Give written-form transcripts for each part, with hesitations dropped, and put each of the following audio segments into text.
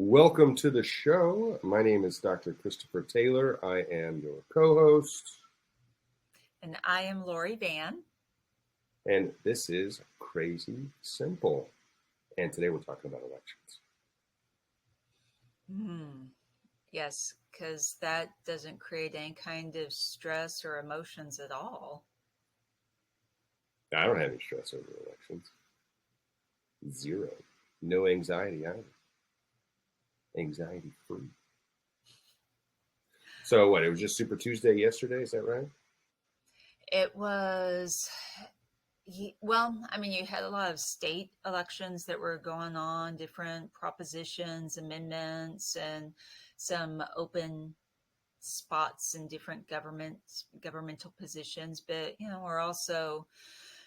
Welcome to the show. My name is Dr. Christopher Taylor. I am your co-host. And I am Lori Vann. And this is Crazy Simple. And today we're talking about elections. Yes, because that doesn't create any kind of stress or emotions at all. I don't have any stress over elections. Zero. No anxiety either. Anxiety free. So what, it was just Super Tuesday yesterday, is that right? It was, you had a lot of state elections that were going on, different propositions, amendments, and some open spots in different governmental positions. But, we're also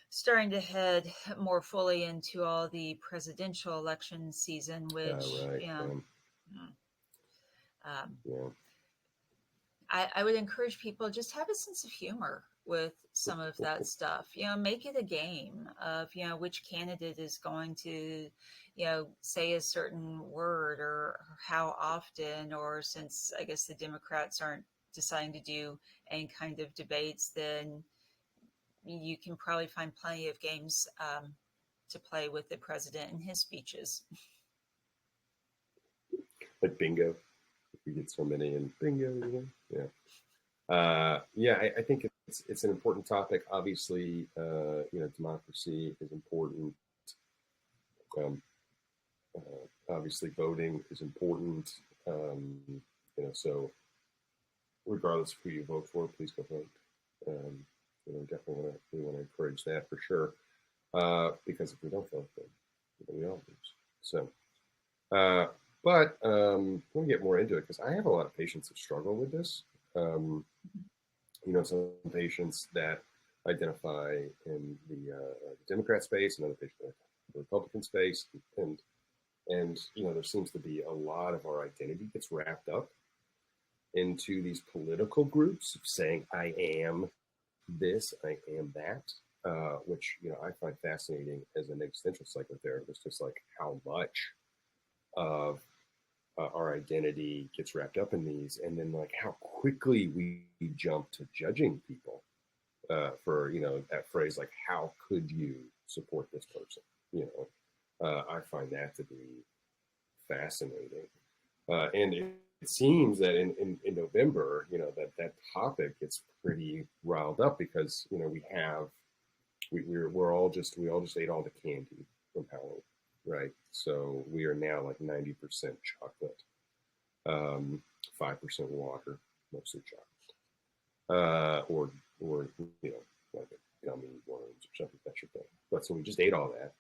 starting to head more fully into all the presidential election season, which, Right. yeah. I would encourage people just have a sense of humor with some of that stuff. Make it a game of, which candidate is going to, say a certain word or how often, or since I guess the Democrats aren't deciding to do any kind of debates, then you can probably find plenty of games to play with the president and his speeches. Like bingo. We get so many in bingo, yeah. I think it's an important topic. Obviously, democracy is important. Obviously, voting is important. So regardless of who you vote for, please go vote. Definitely want to encourage that for sure. Because if we don't vote, then we all lose. So. But we'll get more into it because I have a lot of patients that struggle with this. Some patients that identify in the Democrat space, and other patients that in the Republican space, and there seems to be a lot of our identity gets wrapped up into these political groups of saying I am this, I am that, which I find fascinating as an existential psychotherapist. Just like how much of our identity gets wrapped up in these, and then like how quickly we jump to judging people for that phrase, like how could you support this person? I find that to be fascinating, and it seems that in November, that topic gets pretty riled up because we all just ate all the candy from Halloween. Right. So we are now like 90% chocolate, 5% water, mostly chocolate, or like a gummy worms or something, that your thing. But so we just ate all that.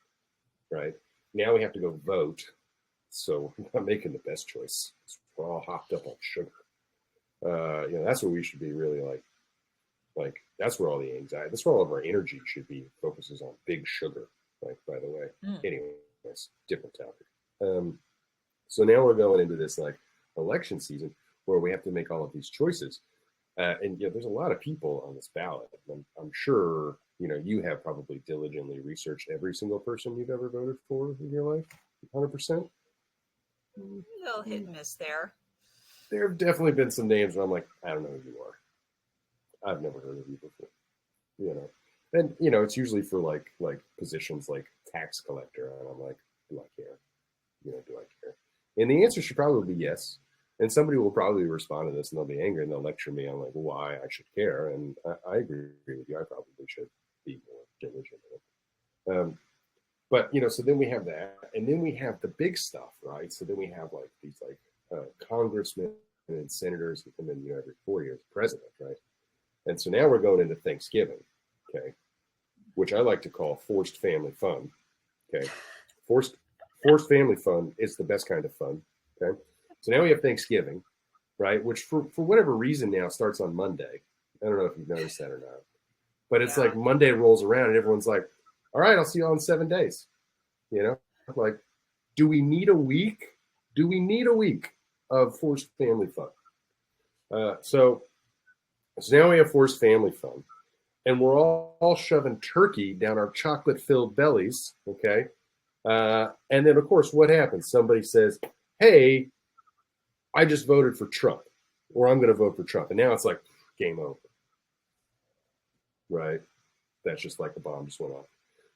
Right. Now we have to go vote. So we're not making the best choice. We're all hopped up on sugar. That's what we should be really like that's where all the anxiety, that's where all of our energy should be, focuses on big sugar. Like, by the way, anyway. That's different topic. So now we're going into this like election season where we have to make all of these choices, and there's a lot of people on this ballot. I'm sure you have probably diligently researched every single person you've ever voted for in your life, 100%. A little hit and miss there. There have definitely been some names where I'm like, I don't know who you are. I've never heard of you before. And it's usually for like positions like tax collector, and I'm like, do I care? Do I care? And the answer should probably be yes. And somebody will probably respond to this, and they'll be angry, and they'll lecture me on like why I should care. And I agree with you. I probably should be more diligent in it. But so then we have that, and then we have the big stuff, right? So then we have like these congressmen and senators, and then every 4 years president, right? And so now we're going into Thanksgiving. Okay, which I like to call forced family fun. Okay, forced family fun is the best kind of fun. Okay, so now we have Thanksgiving, right? Which for whatever reason now starts on Monday. I don't know if you've noticed that or not, but it's like Monday rolls around and everyone's like, "All right, I'll see you all in 7 days." Like, do we need a week? Do we need a week of forced family fun? So now we have forced family fun. And we're all shoving turkey down our chocolate-filled bellies, okay? And then, of course, what happens? Somebody says, hey, I just voted for Trump, or I'm going to vote for Trump. And now it's like, game over, right? That's just like the bomb just went off.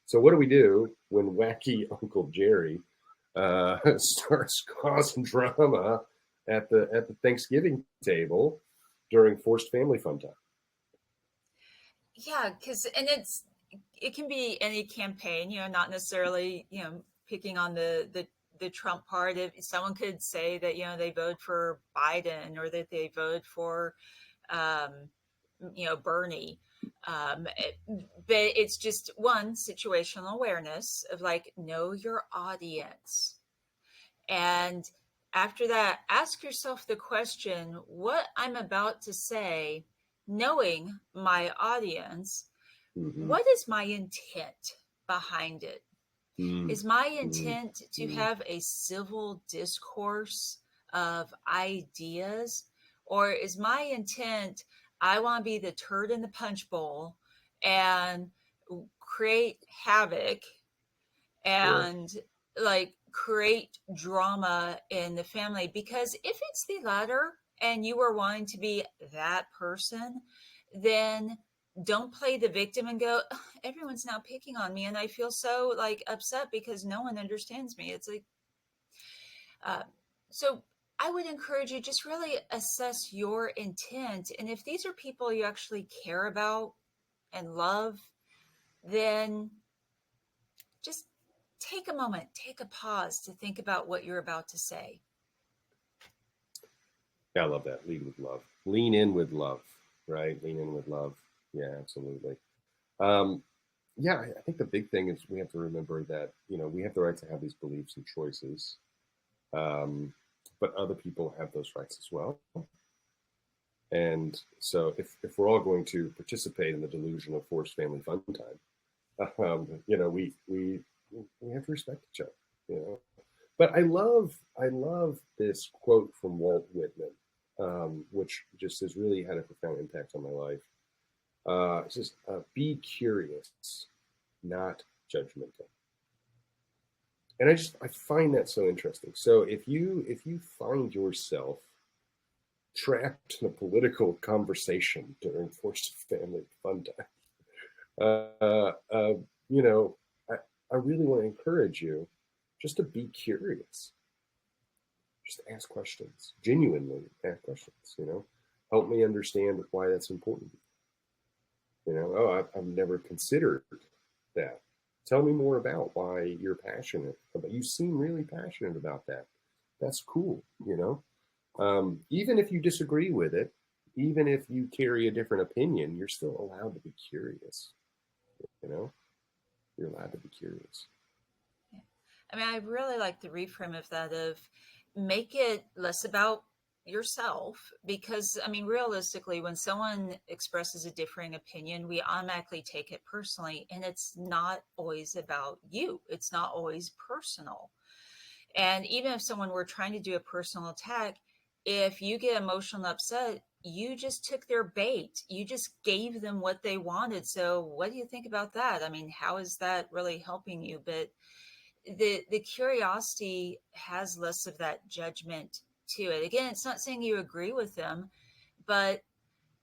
So what do we do when wacky Uncle Jerry starts causing drama at the Thanksgiving table during forced family fun time? Yeah, because and it can be any campaign, not necessarily, picking on the Trump part. If someone could say that, they voted for Biden or that they voted for um, Bernie. But it's just one situational awareness of like, know your audience. And after that, ask yourself the question, what I'm about to say, knowing my audience, Mm-hmm. what is my intent behind it? Is my Mm-hmm. intent to Mm-hmm. have a civil discourse of ideas? Or is my intent, I want to be the turd in the punch bowl and create havoc Sure. and like create drama in the family? Because if it's the latter and you are wanting to be that person, then don't play the victim and go, "Ugh, everyone's now picking on me and I feel so like upset because no one understands me." It's like uh, so I would encourage you, just really assess your intent, and if these are people you actually care about and love, then just take a moment, take a pause to think about what you're about to say. Yeah, I love that. Lead with love. Lean in with love, right? Lean in with love. Yeah, absolutely. Um, yeah, I think the big thing is we have to remember that, we have the right to have these beliefs and choices, um, but other people have those rights as well. And so if we're all going to participate in the delusion of forced family fun time, we have to respect each other, you know. But I love this quote from Walt Whitman, which just has really had a profound impact on my life. It says, "Be curious, not judgmental." And I find that so interesting. So if you find yourself trapped in a political conversation during forced family fun time, you know, I, I really want to encourage you just to be curious. Just ask questions, genuinely ask questions. Help me understand why that's important. Oh, I've never considered that. Tell me more about why you're passionate about. You seem really passionate about that. That's cool. Even if you disagree with it, even if you carry a different opinion, you're still allowed to be curious. You know, you're allowed to be curious. Yeah. I mean, I really like the reframe of that, of make it less about yourself, because I mean, realistically, when someone expresses a differing opinion, we automatically take it personally, and it's not always about you. It's not always personal. And even if someone were trying to do a personal attack, if you get emotional and upset, you just took their bait. You just gave them what they wanted. So what do you think about that? I mean, how is that really helping you? But the curiosity has less of that judgment to it. Again, it's not saying you agree with them, but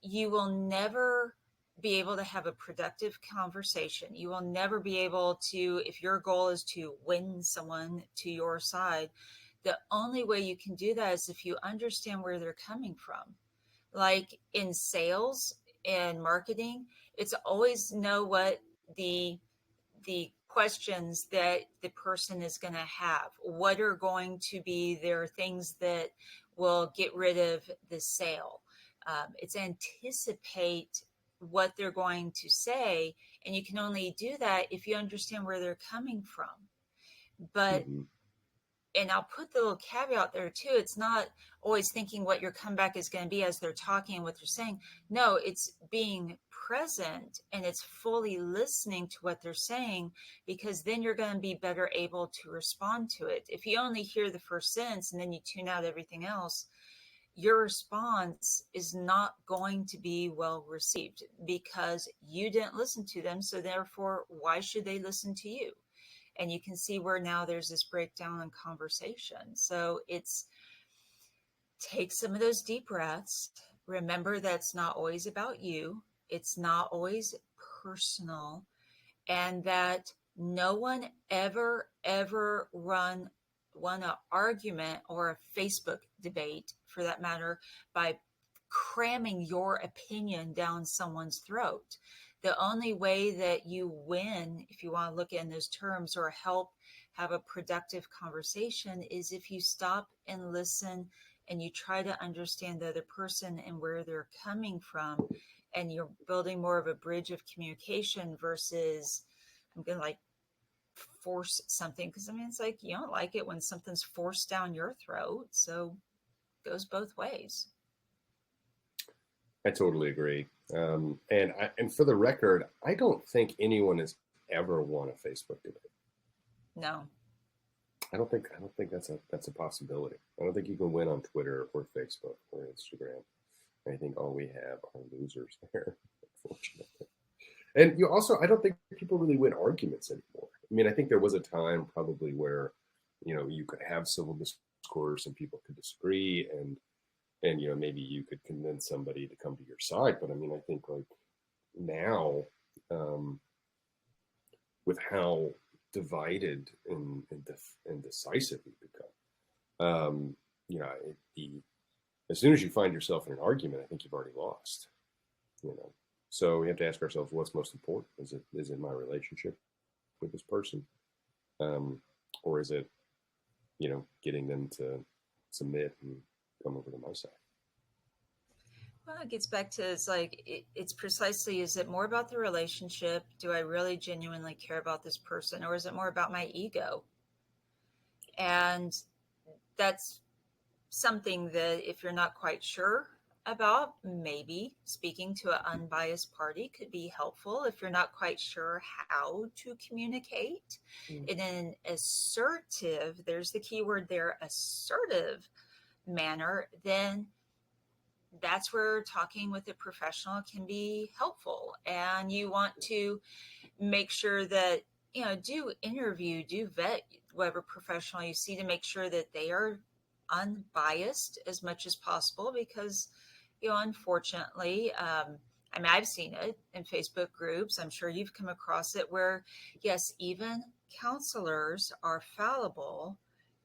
you will never be able to have a productive conversation. You will never be able to, if your goal is to win someone to your side, the only way you can do that is if you understand where they're coming from. Like in sales and marketing, it's always know what the questions that the person is going to have. What are going to be their things that will get rid of the sale? It's anticipate what they're going to say, and you can only do that if you understand where they're coming from. But Mm-hmm. and I'll put the little caveat there too. It's not always thinking what your comeback is going to be as they're talking and what they're saying. No, it's being present and it's fully listening to what they're saying, because then you're going to be better able to respond to it. If you only hear the first sentence and then you tune out everything else, your response is not going to be well received because you didn't listen to them. So therefore, why should they listen to you? And you can see where now there's this breakdown in conversation. So it's take some of those deep breaths. Remember that it's not always about you, it's not always personal, and that no one ever won an argument or a Facebook debate for that matter by cramming your opinion down someone's throat. The only way that you win, if you want to look in those terms, or help have a productive conversation, is if you stop and listen and you try to understand the other person and where they're coming from, and you're building more of a bridge of communication versus I'm gonna like force something, because I mean it's like you don't like it when something's forced down your throat, so it goes both ways. I totally agree. And for the record, I don't think anyone has ever won a Facebook debate. No. I don't think that's a possibility. I don't think you can win on Twitter or Facebook or Instagram. I think all we have are losers there, unfortunately. And you also, I don't think people really win arguments anymore. I mean, I think there was a time probably where, you could have civil discourse and people could disagree, and maybe you could convince somebody to come to your side. But I mean, I think like now, um, with how divided and decisive we've become, the as soon as you find yourself in an argument, I think you've already lost. You know, so we have to ask ourselves, what's most important? Is it my relationship with this person, or is it getting them to submit and come over to my side? Well, it gets back to it's precisely, is it more about the relationship? Do I really genuinely care about this person, or is it more about my ego? And that's something that if you're not quite sure about, maybe speaking to an unbiased party could be helpful. If you're not quite sure how to communicate in an assertive, there's the key word there, assertive manner, then that's where talking with a professional can be helpful. And you want to make sure that, do vet whatever professional you see to make sure that they are unbiased as much as possible, because, unfortunately, I mean, I've seen it in Facebook groups. I'm sure you've come across it where, yes, even counselors are fallible,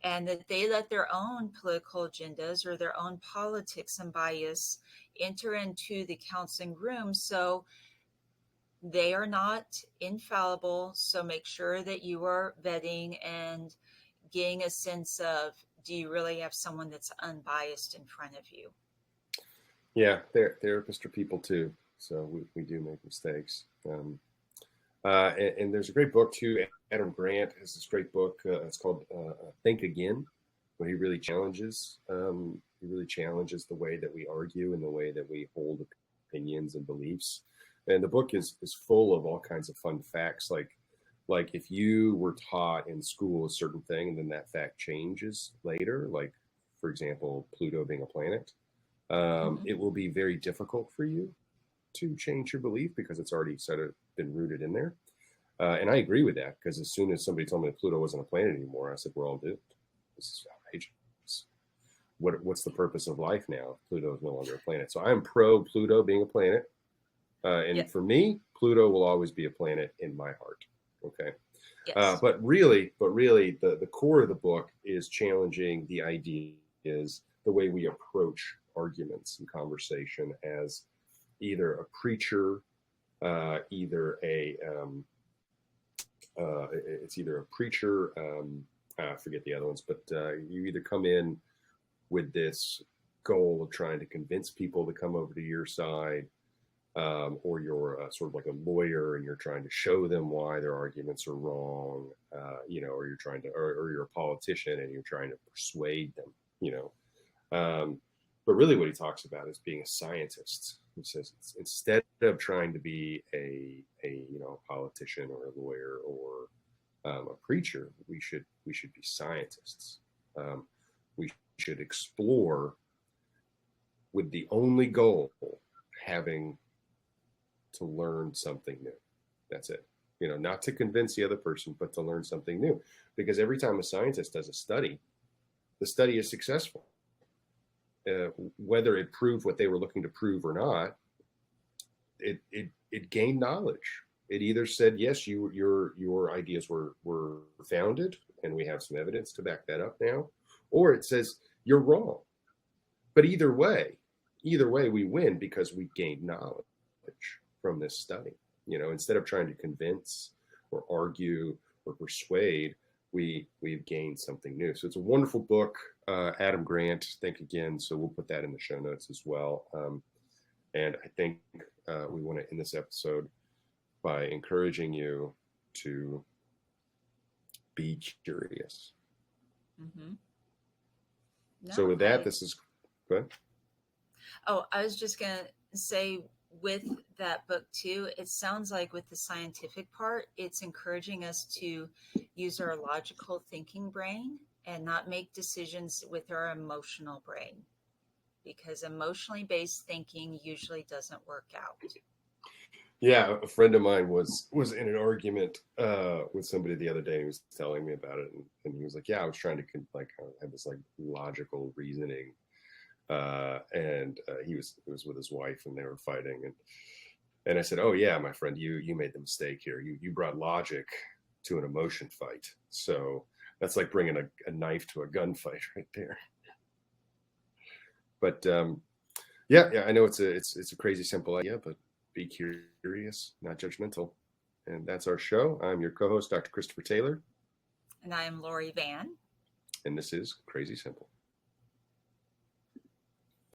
and that they let their own political agendas or their own politics and bias enter into the counseling room. So they are not infallible. So make sure that you are vetting and getting a sense of, do you really have someone that's unbiased in front of you? Yeah, therapists are people too, so we do make mistakes. And there's a great book too. Adam Grant has this great book. It's called Think Again, where he really challenges the way that we argue and the way that we hold opinions and beliefs. And the book is full of all kinds of fun facts, like if you were taught in school a certain thing and then that fact changes later, like for example Pluto being a planet, Mm-hmm. it will be very difficult for you to change your belief because it's already sort of been rooted in there. And I agree with that, because as soon as somebody told me that Pluto wasn't a planet anymore, I said, we're all doomed. This is outrageous. What's the purpose of life now if Pluto is no longer a planet? So I'm pro Pluto being a planet. And Yes. for me, Pluto will always be a planet in my heart. Okay. Yes. But really, the core of the book is challenging the ideas, the way we approach arguments and conversation, as either a preacher, either a it's either a preacher, I forget the other ones, but you either come in with this goal of trying to convince people to come over to your side, or you're sort of like a lawyer and you're trying to show them why their arguments are wrong, or you're trying to, or you're a politician and you're trying to persuade them, you know. But really, what he talks about is being a scientist. He says instead of trying to be a politician or a lawyer or a preacher, we should be scientists. We should explore with the only goal having to learn something new. That's it. not to convince the other person, but to learn something new. Because every time a scientist does a study, the study is successful. Whether it proved what they were looking to prove or not, it gained knowledge. It either said, yes, your ideas were founded, and we have some evidence to back that up now, or it says you're wrong. But either way, we win because we gained knowledge from this study. Instead of trying to convince or argue or persuade, we've gained something new. So it's a wonderful book. Adam Grant, think again. So we'll put that in the show notes as well. And I think we want to end this episode by encouraging you to be curious. Mm-hmm. No, So with that, this is good. Oh, I was just going to say, with that book too, it sounds like with the scientific part, it's encouraging us to use our logical thinking brain and not make decisions with our emotional brain, because emotionally based thinking usually doesn't work out. Yeah, a friend of mine was in an argument with somebody the other day. He was telling me about it, and he was like, "Yeah, I was trying to have this logical reasoning." And he was with his wife, and they were fighting, and I said, "Oh yeah, my friend, you made the mistake here. You brought logic to an emotion fight. So that's like bringing a knife to a gunfight right there." But yeah, I know it's a crazy simple idea, but be curious, not judgmental. And that's our show. I'm your co-host, Dr. Christopher Taylor, And I am Lori Vann. and this is Crazy Simple.